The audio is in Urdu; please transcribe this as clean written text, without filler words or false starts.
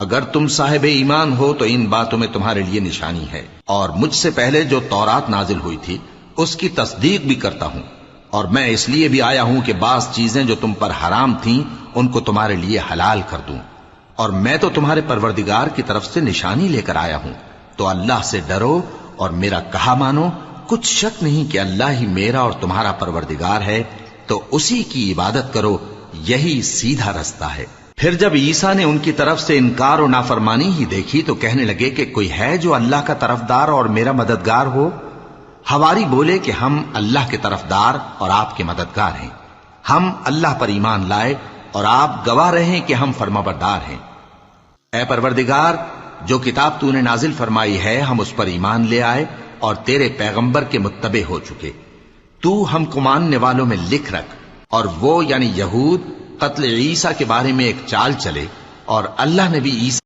اگر تم صاحب ایمان ہو تو ان باتوں میں تمہارے لیے نشانی ہے، اور مجھ سے پہلے جو تورات نازل ہوئی تھی اس کی تصدیق بھی کرتا ہوں، اور میں اس لیے بھی آیا ہوں کہ بعض چیزیں جو تم پر حرام تھیں ان کو تمہارے لیے حلال کر دوں، اور میں تو تمہارے پروردگار کی طرف سے نشانی لے کر آیا ہوں، تو اللہ سے ڈرو اور میرا کہا مانو۔ کچھ شک نہیں کہ اللہ ہی میرا اور تمہارا پروردگار ہے، تو اسی کی عبادت کرو، یہی سیدھا رستہ ہے۔ پھر جب عیسیٰ نے ان کی طرف سے انکار و نافرمانی ہی دیکھی تو کہنے لگے کہ کوئی ہے جو اللہ کا طرفدار اور میرا مددگار ہو؟ حواری بولے کہ ہم اللہ کے طرفدار اور آپ کے مددگار ہیں، ہم اللہ پر ایمان لائے اور آپ گواہ رہیں کہ ہم فرمانبردار ہیں۔ اے پروردگار، جو کتاب تو نے نازل فرمائی ہے ہم اس پر ایمان لے آئے اور تیرے پیغمبر کے متبع ہو چکے، تو ہم کو ماننے والوں میں لکھ رکھ۔ اور وہ یعنی یہود قتل عیسیٰ کے بارے میں ایک چال چلے، اور اللہ نے بھی عیسیٰ